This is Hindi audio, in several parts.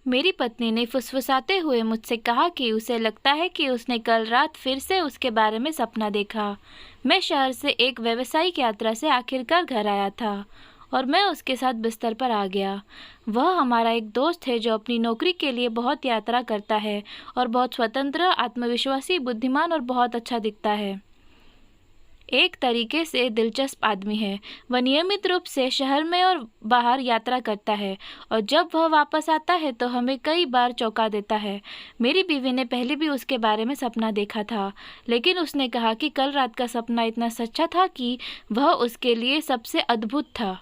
मेरी पत्नी ने फुसफुसाते हुए मुझसे कहा कि उसे लगता है कि उसने कल रात फिर से उसके बारे में सपना देखा। मैं शहर से एक व्यावसायिक यात्रा से आखिरकार घर आया था और मैं उसके साथ बिस्तर पर आ गया। वह हमारा एक दोस्त है जो अपनी नौकरी के लिए बहुत यात्रा करता है और बहुत स्वतंत्र, आत्मविश्वासी, बुद्धिमान और बहुत अच्छा दिखता है। एक तरीके से दिलचस्प आदमी है। वह नियमित रूप से शहर में और बाहर यात्रा करता है और जब वह वापस आता है तो हमें कई बार चौंका देता है। मेरी बीवी ने पहले भी उसके बारे में सपना देखा था, लेकिन उसने कहा कि कल रात का सपना इतना सच्चा था कि वह उसके लिए सबसे अद्भुत था।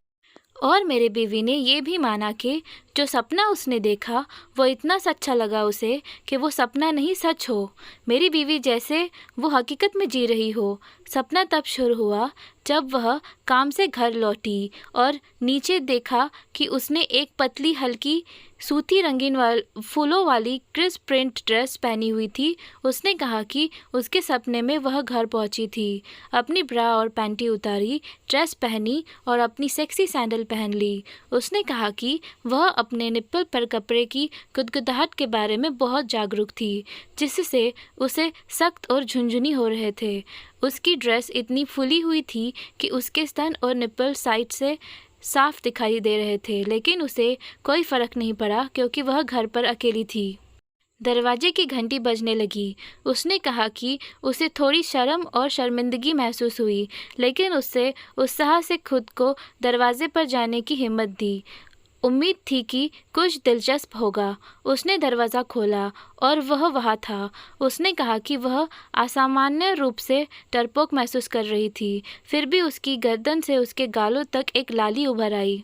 और मेरे बीवी ने ये भी माना कि जो सपना उसने देखा वो इतना सच्चा लगा उसे कि वो सपना नहीं सच हो। मेरी बीवी जैसे वो हकीकत में जी रही हो। सपना तब शुरू हुआ जब वह काम से घर लौटी और नीचे देखा कि उसने एक पतली हल्की सूती रंगीन फूलों वाली क्रिस्प प्रिंट ड्रेस पहनी हुई थी। उसने कहा कि उसके सपने में वह घर पहुंची थी, अपनी ब्रा और पैंटी उतारी, ड्रेस पहनी और अपनी सेक्सी सैंडल पहन ली। उसने कहा कि वह अपने निप्पल पर कपड़े की गुदगुदाहट के बारे में बहुत जागरूक थी, जिससे उसे सख्त और झुंझुनी हो रहे थे। उसकी ड्रेस इतनी फुली हुई थी कि उसके स्तन और निप्पल साइड से साफ दिखाई दे रहे थे, लेकिन उसे कोई फर्क नहीं पड़ा क्योंकि वह घर पर अकेली थी। दरवाजे की घंटी बजने लगी। उसने कहा कि उसे थोड़ी शर्म और शर्मिंदगी महसूस हुई, लेकिन उससे उत्साह से खुद को दरवाजे पर जाने की हिम्मत दी। उम्मीद थी कि कुछ दिलचस्प होगा। उसने दरवाज़ा खोला और वह वहाँ था। उसने कहा कि वह असामान्य रूप से डरपोक महसूस कर रही थी, फिर भी उसकी गर्दन से उसके गालों तक एक लाली उभर आई।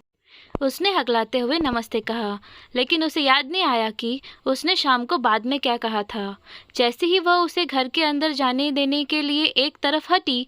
उसने हकलाते हुए नमस्ते कहा, लेकिन उसे याद नहीं आया कि उसने शाम को बाद में क्या कहा था। जैसे ही वह उसे घर के अंदर जाने देने के लिए एक तरफ हटी,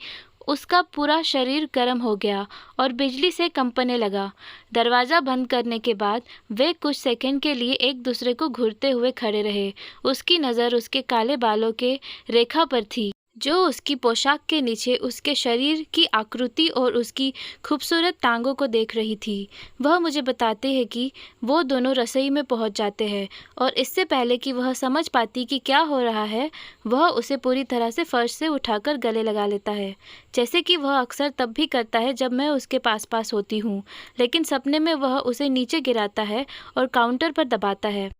उसका पूरा शरीर गर्म हो गया और बिजली से कंपने लगा। दरवाज़ा बंद करने के बाद वे कुछ सेकंड के लिए एक दूसरे को घूरते हुए खड़े रहे। उसकी नज़र उसके काले बालों के रेखा पर थी, जो उसकी पोशाक के नीचे उसके शरीर की आकृति और उसकी खूबसूरत टांगों को देख रही थी। वह मुझे बताते हैं कि वो दोनों रसोई में पहुंच जाते हैं और इससे पहले कि वह समझ पाती कि क्या हो रहा है, वह उसे पूरी तरह से फर्श से उठाकर गले लगा लेता है, जैसे कि वह अक्सर तब भी करता है जब मैं उसके पास होती हूँ। लेकिन सपने में वह उसे नीचे गिराता है और काउंटर पर दबाता है।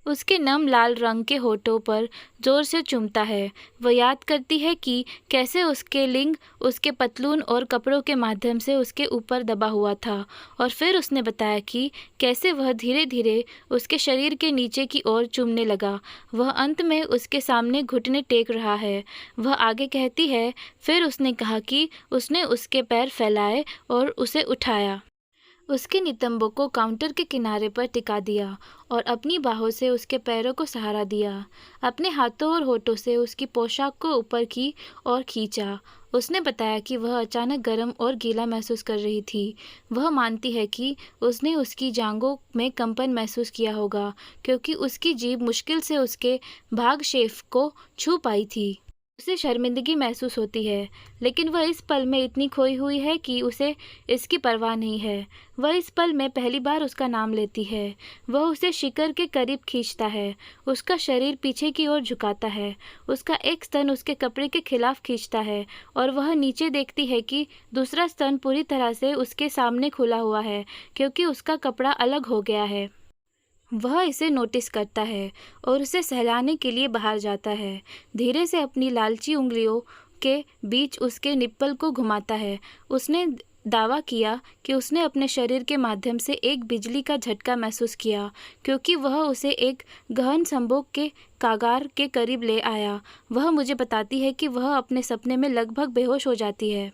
उसके नम लाल रंग के होठों पर जोर से चूमता है। वह याद करती है कि कैसे उसके लिंग उसके पतलून और कपड़ों के माध्यम से उसके ऊपर दबा हुआ था, और फिर उसने बताया कि कैसे वह धीरे धीरे उसके शरीर के नीचे की ओर चूमने लगा। वह अंत में उसके सामने घुटने टेक रहा है। वह आगे कहती है, फिर उसने कहा कि उसने उसके पैर फैलाए और उसे उठाया, उसके नितंबों को काउंटर के किनारे पर टिका दिया और अपनी बाहों से उसके पैरों को सहारा दिया। अपने हाथों और होठों से उसकी पोशाक को ऊपर की ओर खींचा। उसने बताया कि वह अचानक गर्म और गीला महसूस कर रही थी। वह मानती है कि उसने उसकी जांघों में कंपन महसूस किया होगा, क्योंकि उसकी जीभ मुश्किल से उसके भाग शेफ को छू पाई थी। उसे शर्मिंदगी महसूस होती है, लेकिन वह इस पल में इतनी खोई हुई है कि उसे इसकी परवाह नहीं है। वह इस पल में पहली बार उसका नाम लेती है। वह उसे शिकर के करीब खींचता है, उसका शरीर पीछे की ओर झुकाता है, उसका एक स्तन उसके कपड़े के खिलाफ खींचता है और वह नीचे देखती है कि दूसरा स्तन पूरी तरह से उसके सामने खुला हुआ है, क्योंकि उसका कपड़ा अलग हो गया है। वह इसे नोटिस करता है और उसे सहलाने के लिए बाहर जाता है। धीरे से अपनी लालची उंगलियों के बीच उसके निप्पल को घुमाता है। उसने दावा किया कि उसने अपने शरीर के माध्यम से एक बिजली का झटका महसूस किया, क्योंकि वह उसे एक गहन संभोग के कागार के करीब ले आया। वह मुझे बताती है कि वह अपने सपने में लगभग बेहोश हो जाती है।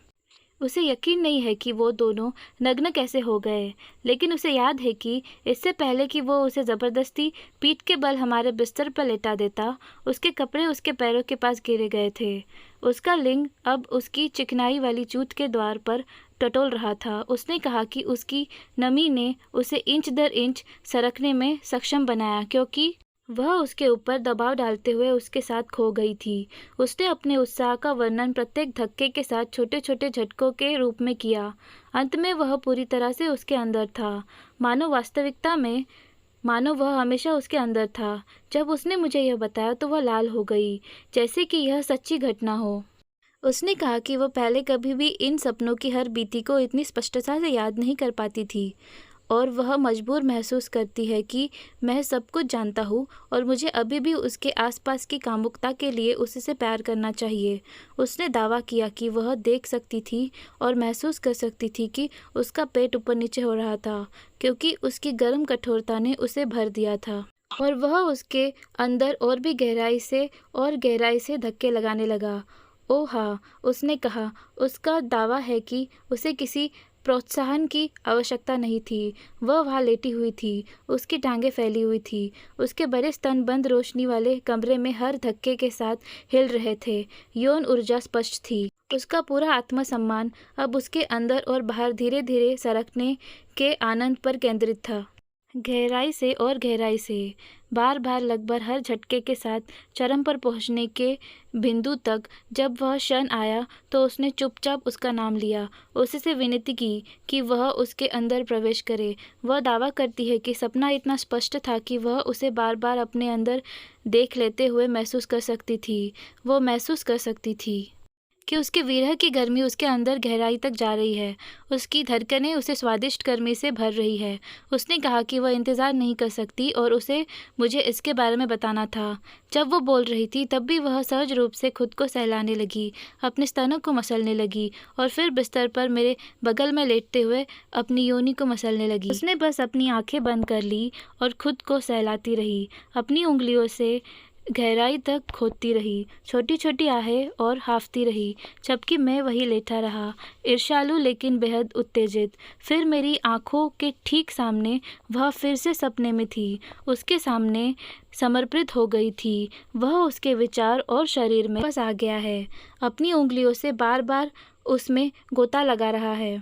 उसे यकीन नहीं है कि वो दोनों नग्न कैसे हो गए, लेकिन उसे याद है कि इससे पहले कि वो उसे ज़बरदस्ती पीठ के बल हमारे बिस्तर पर लेटा देता, उसके कपड़े उसके पैरों के पास गिरे गए थे। उसका लिंग अब उसकी चिकनाई वाली चूत के द्वार पर टटोल रहा था। उसने कहा कि उसकी नमी ने उसे इंच दर इंच सरकने में सक्षम बनाया, क्योंकि वह उसके ऊपर दबाव डालते हुए उसके साथ खो गई थी। उसने अपने उत्साह का वर्णन प्रत्येक धक्के के साथ छोटे छोटे झटकों के रूप में किया। अंत में वह पूरी तरह से उसके अंदर था, मानो वास्तविकता में मानो वह हमेशा उसके अंदर था। जब उसने मुझे यह बताया तो वह लाल हो गई, जैसे कि यह सच्ची घटना हो। उसने कहा कि वह पहले कभी भी इन सपनों की हर बीती को इतनी स्पष्टता से याद नहीं कर पाती थी, और वह मजबूर महसूस करती है कि मैं सब कुछ जानता हूँ और मुझे अभी भी उसके आसपास की कामुकता के लिए उससे प्यार करना चाहिए। उसने दावा किया कि वह देख सकती थी और महसूस कर सकती थी कि उसका पेट ऊपर नीचे हो रहा था, क्योंकि उसकी गर्म कठोरता ने उसे भर दिया था, और वह उसके अंदर और भी गहराई से धक्के लगाने लगा। ओह हाँ, उसने कहा। उसका दावा है कि उसे किसी प्रोत्साहन की आवश्यकता नहीं थी। वह वहाँ लेटी हुई थी, उसकी टांगें फैली हुई थी, उसके बड़े स्तन बंद रोशनी वाले कमरे में हर धक्के के साथ हिल रहे थे। यौन ऊर्जा स्पष्ट थी। उसका पूरा आत्मसम्मान अब उसके अंदर और बाहर धीरे धीरे सरकने के आनंद पर केंद्रित था। गहराई से और गहराई से, बार बार, लगभग हर झटके के साथ, चरम पर पहुंचने के बिंदु तक। जब वह क्षण आया तो उसने चुपचाप उसका नाम लिया, उससे विनती की कि वह उसके अंदर प्रवेश करे। वह दावा करती है कि सपना इतना स्पष्ट था कि वह उसे बार बार अपने अंदर देख लेते हुए महसूस कर सकती थी। वो महसूस कर सकती थी कि उसके विरह की गर्मी उसके अंदर गहराई तक जा रही है। उसकी धड़कनें उसे स्वादिष्ट गर्मी से भर रही है। उसने कहा कि वह इंतज़ार नहीं कर सकती और उसे मुझे इसके बारे में बताना था। जब वो बोल रही थी तब भी वह सहज रूप से खुद को सहलाने लगी, अपने स्तनों को मसलने लगी और फिर बिस्तर पर मेरे बगल में लेटते हुए अपनी योनि को मसलने लगी। उसने बस अपनी आंखें बंद कर ली और खुद को सहलाती रही, अपनी उंगलियों से गहराई तक खोदती रही, छोटी छोटी आहें और हांफती रही, जबकि मैं वही लेटा रहा, ईर्ष्यालु लेकिन बेहद उत्तेजित। फिर मेरी आंखों के ठीक सामने वह फिर से सपने में थी, उसके सामने समर्पित हो गई थी। वह उसके विचार और शरीर में बस आ गया है, अपनी उंगलियों से बार बार उसमें गोता लगा रहा है।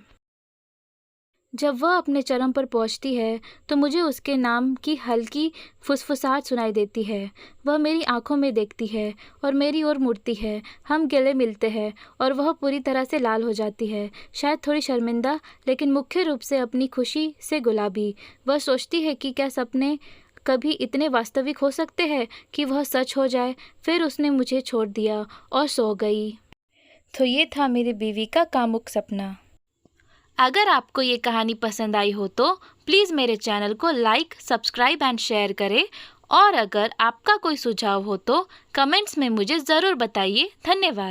जब वह अपने चरम पर पहुंचती है तो मुझे उसके नाम की हल्की फुसफुसाहट सुनाई देती है। वह मेरी आंखों में देखती है और मेरी ओर मुड़ती है। हम गले मिलते हैं और वह पूरी तरह से लाल हो जाती है, शायद थोड़ी शर्मिंदा, लेकिन मुख्य रूप से अपनी खुशी से गुलाबी। वह सोचती है कि क्या सपने कभी इतने वास्तविक हो सकते हैं कि वह सच हो जाए। फिर उसने मुझे छोड़ दिया और सो गई। तो ये था मेरी बीवी का कामुक सपना। अगर आपको ये कहानी पसंद आई हो तो प्लीज़ मेरे चैनल को लाइक, सब्सक्राइब एंड शेयर करें, और अगर आपका कोई सुझाव हो तो कमेंट्स में मुझे ज़रूर बताइए। धन्यवाद।